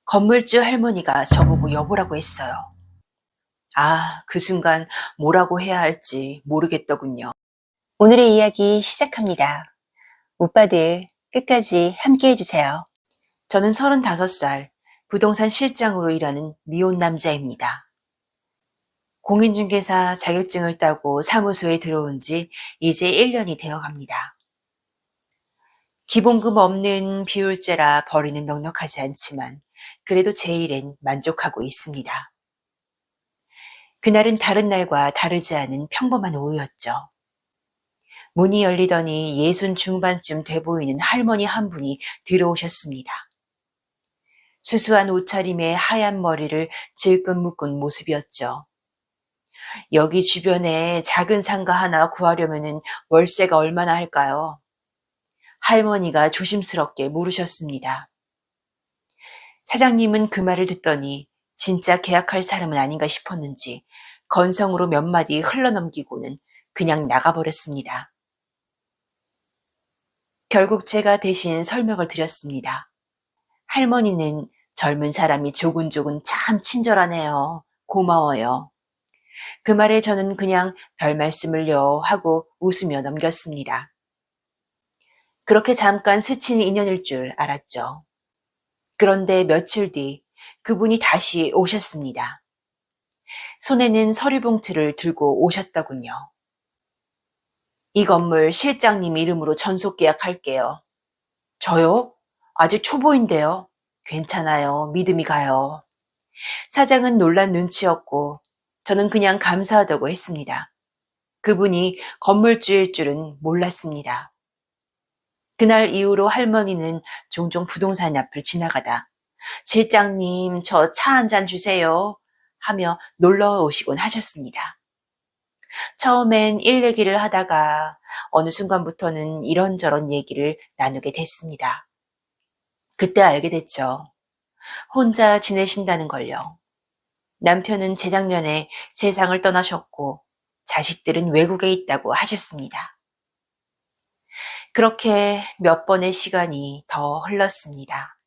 건물주 할머니가 저보고 여보라고 했어요. 아, 그 순간 뭐라고 해야 할지 모르겠더군요. 오늘의 이야기 시작합니다. 오빠들 끝까지 함께 해주세요. 저는 35살 부동산 실장으로 일하는 미혼 남자입니다. 공인중개사 자격증을 따고 사무소에 들어온 지 이제 1년이 되어 갑니다. 기본금 없는 비율제라 벌이는 넉넉하지 않지만 그래도 제 일엔 만족하고 있습니다. 그날은 다른 날과 다르지 않은 평범한 오후였죠. 문이 열리더니 60 중반쯤 돼 보이는 할머니 한 분이 들어오셨습니다. 수수한 옷차림에 하얀 머리를 질끈 묶은 모습이었죠. 여기 주변에 작은 상가 하나 구하려면 월세가 얼마나 할까요? 할머니가 조심스럽게 물으셨습니다. 사장님은 그 말을 듣더니 진짜 계약할 사람은 아닌가 싶었는지 건성으로 몇 마디 흘러넘기고는 그냥 나가버렸습니다. 결국 제가 대신 설명을 드렸습니다. 할머니는 젊은 사람이 조근조근 참 친절하네요. 고마워요. 그 말에 저는 그냥 별 말씀을요 하고 웃으며 넘겼습니다. 그렇게 잠깐 스친 인연일 줄 알았죠. 그런데 며칠 뒤 그분이 다시 오셨습니다. 손에는 서류 봉투를 들고 오셨더군요. 이 건물 실장님 이름으로 전속 계약할게요. 저요? 아직 초보인데요. 괜찮아요. 믿음이 가요. 사장은 놀란 눈치였고 저는 그냥 감사하다고 했습니다. 그분이 건물주일 줄은 몰랐습니다. 그날 이후로 할머니는 종종 부동산 앞을 지나가다 실장님 저 차 한 잔 주세요 하며 놀러 오시곤 하셨습니다. 처음엔 일 얘기를 하다가 어느 순간부터는 이런저런 얘기를 나누게 됐습니다. 그때 알게 됐죠. 혼자 지내신다는 걸요. 남편은 재작년에 세상을 떠나셨고 자식들은 외국에 있다고 하셨습니다. 그렇게 몇 번의 시간이 더 흘렀습니다.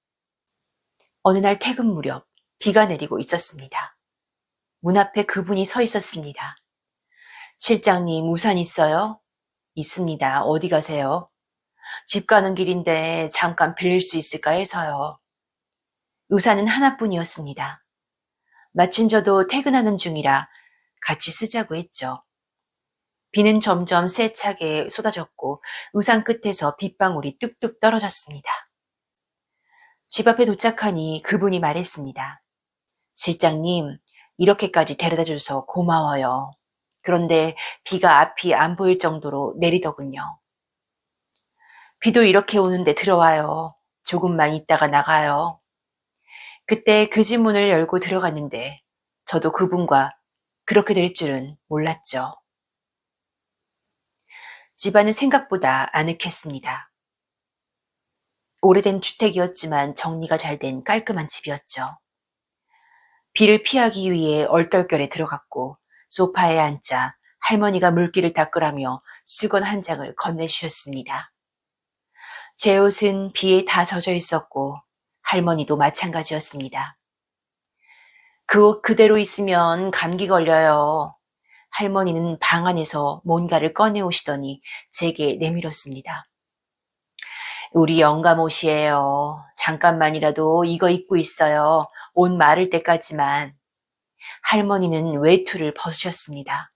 어느 날 퇴근 무렵 비가 내리고 있었습니다. 문 앞에 그분이 서 있었습니다. 실장님 우산 있어요? 있습니다. 어디 가세요? 집 가는 길인데 잠깐 빌릴 수 있을까 해서요. 우산은 하나뿐이었습니다. 마침 저도 퇴근하는 중이라 같이 쓰자고 했죠. 비는 점점 세차게 쏟아졌고 우산 끝에서 빗방울이 뚝뚝 떨어졌습니다. 집 앞에 도착하니 그분이 말했습니다. 실장님, 이렇게까지 데려다줘서 고마워요. 그런데 비가 앞이 안 보일 정도로 내리더군요. 비도 이렇게 오는데 들어와요. 조금만 있다가 나가요. 그때 그 집 문을 열고 들어갔는데 저도 그분과 그렇게 될 줄은 몰랐죠. 집안은 생각보다 아늑했습니다. 오래된 주택이었지만 정리가 잘 된 깔끔한 집이었죠. 비를 피하기 위해 얼떨결에 들어갔고 소파에 앉자 할머니가 물기를 닦으라며 수건 한 장을 건네주셨습니다. 제 옷은 비에 다 젖어 있었고 할머니도 마찬가지였습니다. 그 옷 그대로 있으면 감기 걸려요. 할머니는 방 안에서 뭔가를 꺼내오시더니 제게 내밀었습니다. 우리 영감 옷이에요. 잠깐만이라도 이거 입고 있어요. 옷 마를 때까지만. 할머니는 외투를 벗으셨습니다.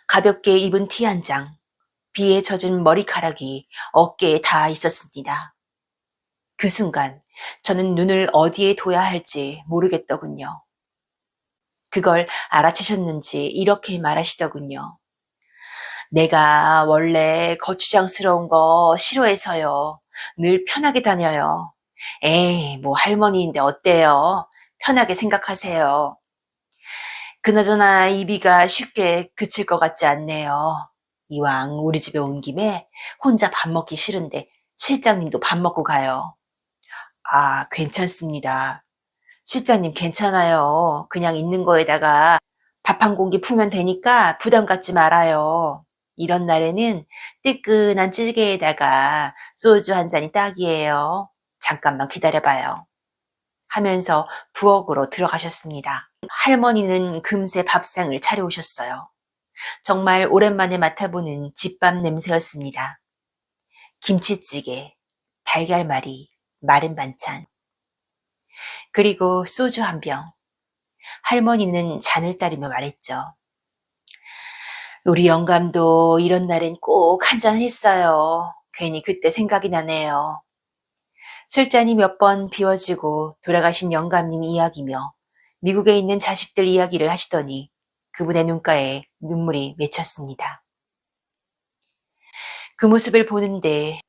가볍게 입은 티 한 장, 비에 젖은 머리카락이 어깨에 닿아 있었습니다. 그 순간 저는 눈을 어디에 둬야 할지 모르겠더군요. 그걸 알아채셨는지 이렇게 말하시더군요. 내가 원래 거추장스러운 거 싫어해서요. 늘 편하게 다녀요. 에이, 뭐 할머니인데 어때요? 편하게 생각하세요. 그나저나 이 비가 쉽게 그칠 것 같지 않네요. 이왕 우리 집에 온 김에 혼자 밥 먹기 싫은데 실장님도 밥 먹고 가요. 아, 괜찮습니다. 실장님 괜찮아요. 그냥 있는 거에다가 밥 한 공기 풀면 되니까 부담 갖지 말아요. 이런 날에는 뜨끈한 찌개에다가 소주 한 잔이 딱이에요. 잠깐만 기다려봐요. 하면서 부엌으로 들어가셨습니다. 할머니는 금세 밥상을 차려오셨어요. 정말 오랜만에 맡아보는 집밥 냄새였습니다. 김치찌개, 달걀말이, 마른 반찬, 그리고 소주 한 병. 할머니는 잔을 따르며 말했죠. 우리 영감도 이런 날엔 꼭 한잔 했어요. 괜히 그때 생각이 나네요. 술잔이 몇 번 비워지고 돌아가신 영감님 이야기며 미국에 있는 자식들 이야기를 하시더니 그분의 눈가에 눈물이 맺혔습니다. 그 모습을 보는데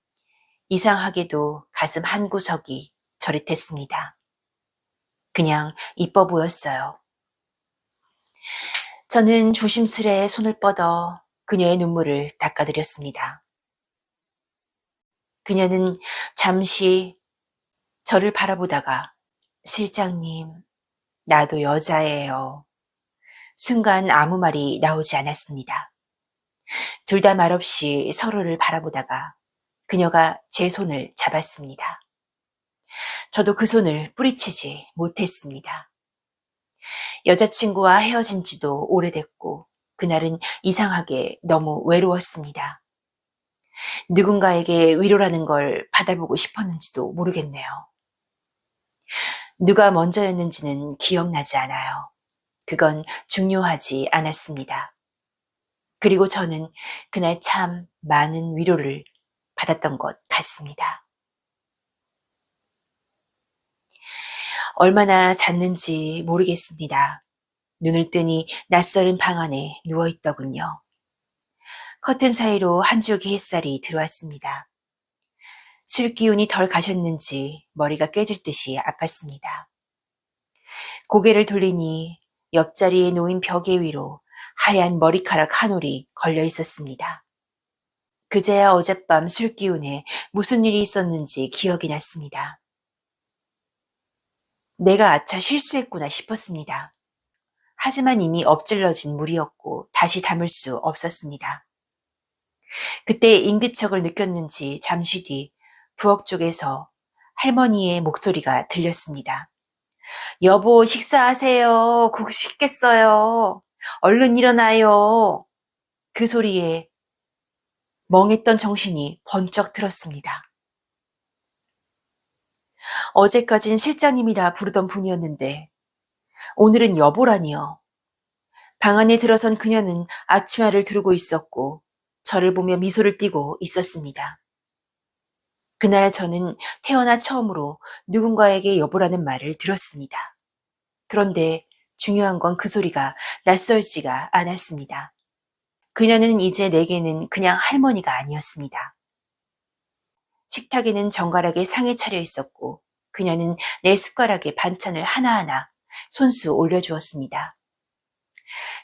이상하게도 가슴 한구석이 저릿했습니다. 그냥 이뻐 보였어요. 저는 조심스레 손을 뻗어 그녀의 눈물을 닦아드렸습니다. 그녀는 잠시 저를 바라보다가 실장님, 나도 여자예요. 순간 아무 말이 나오지 않았습니다. 둘 다 말없이 서로를 바라보다가 그녀가 제 손을 잡았습니다. 저도 그 손을 뿌리치지 못했습니다. 여자친구와 헤어진 지도 오래됐고 그날은 이상하게 너무 외로웠습니다. 누군가에게 위로라는 걸 받아보고 싶었는지도 모르겠네요. 누가 먼저였는지는 기억나지 않아요. 그건 중요하지 않았습니다. 그리고 저는 그날 참 많은 위로를 받았던 것 같습니다. 얼마나 잤는지 모르겠습니다. 눈을 뜨니 낯설은 방 안에 누워있더군요. 커튼 사이로 한 줄기 햇살이 들어왔습니다. 술 기운이 덜 가셨는지 머리가 깨질 듯이 아팠습니다. 고개를 돌리니 옆자리에 놓인 벽에 위로 하얀 머리카락 한 올이 걸려 있었습니다. 그제야 어젯밤 술 기운에 무슨 일이 있었는지 기억이 났습니다. 내가 아차 실수했구나 싶었습니다. 하지만 이미 엎질러진 물이었고 다시 담을 수 없었습니다. 그때 인기척을 느꼈는지 잠시 뒤 부엌 쪽에서 할머니의 목소리가 들렸습니다. 여보, 식사하세요. 국 식겠어요. 얼른 일어나요. 그 소리에 멍했던 정신이 번쩍 들었습니다. 어제까진 실장님이라 부르던 분이었는데 오늘은 여보라니요. 방 안에 들어선 그녀는 앞치마를 두르고 있었고 저를 보며 미소를 띠고 있었습니다. 그날 저는 태어나 처음으로 누군가에게 여보라는 말을 들었습니다. 그런데 중요한 건 그 소리가 낯설지가 않았습니다. 그녀는 이제 내게는 그냥 할머니가 아니었습니다. 식탁에는 정갈하게 상에 차려 있었고 그녀는 내 숟가락에 반찬을 하나하나 손수 올려주었습니다.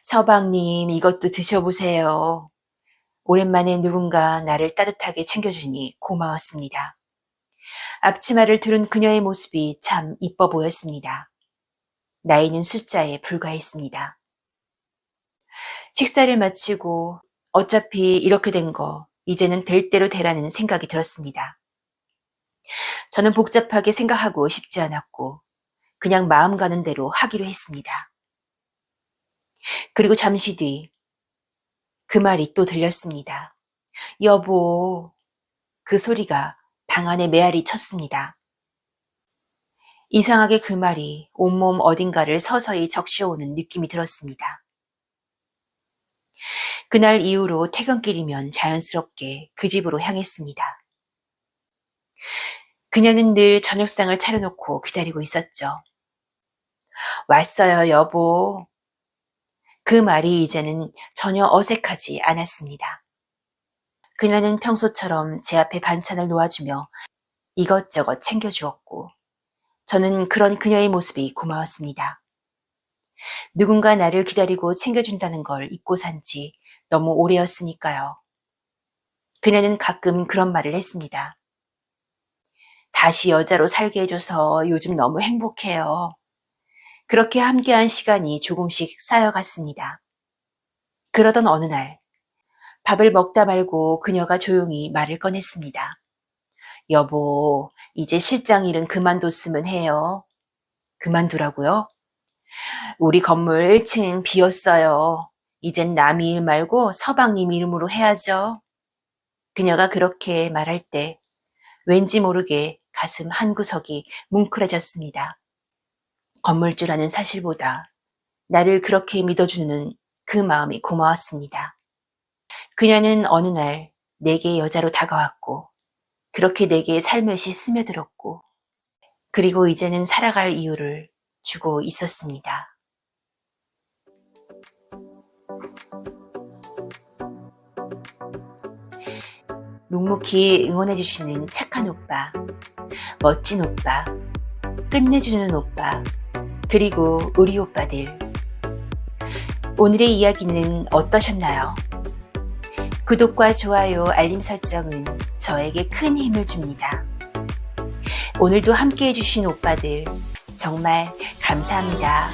서방님, 이것도 드셔보세요. 오랜만에 누군가 나를 따뜻하게 챙겨주니 고마웠습니다. 앞치마를 두른 그녀의 모습이 참 이뻐 보였습니다. 나이는 숫자에 불과했습니다. 식사를 마치고 어차피 이렇게 된 거 이제는 될 대로 되라는 생각이 들었습니다. 저는 복잡하게 생각하고 싶지 않았고 그냥 마음 가는 대로 하기로 했습니다. 그리고 잠시 뒤 그 말이 또 들렸습니다. 여보, 그 소리가 방 안에 메아리 쳤습니다. 이상하게 그 말이 온몸 어딘가를 서서히 적셔오는 느낌이 들었습니다. 그날 이후로 퇴근길이면 자연스럽게 그 집으로 향했습니다. 그녀는 늘 저녁상을 차려놓고 기다리고 있었죠. 왔어요, 여보. 그 말이 이제는 전혀 어색하지 않았습니다. 그녀는 평소처럼 제 앞에 반찬을 놓아주며 이것저것 챙겨주었고 저는 그런 그녀의 모습이 고마웠습니다. 누군가 나를 기다리고 챙겨준다는 걸 잊고 산 지 너무 오래였으니까요. 그녀는 가끔 그런 말을 했습니다. 다시 여자로 살게 해줘서 요즘 너무 행복해요. 그렇게 함께한 시간이 조금씩 쌓여갔습니다. 그러던 어느 날 밥을 먹다 말고 그녀가 조용히 말을 꺼냈습니다. 여보, 이제 실장 일은 그만뒀으면 해요. 그만두라고요? 우리 건물 1층은 비었어요. 이젠 남이 일 말고 서방님 이름으로 해야죠. 그녀가 그렇게 말할 때 왠지 모르게 가슴 한구석이 뭉클해졌습니다. 건물주라는 사실보다 나를 그렇게 믿어주는 그 마음이 고마웠습니다. 그녀는 어느 날 내게 여자로 다가왔고 그렇게 내게 살며시 스며들었고 그리고 이제는 살아갈 이유를 주고 있었습니다. 묵묵히 응원해주시는 착한 오빠, 멋진 오빠, 끝내주는 오빠, 그리고 우리 오빠들. 오늘의 이야기는 어떠셨나요? 구독과 좋아요, 알림 설정은 저에게 큰 힘을 줍니다. 오늘도 함께 해주신 오빠들 정말 감사합니다.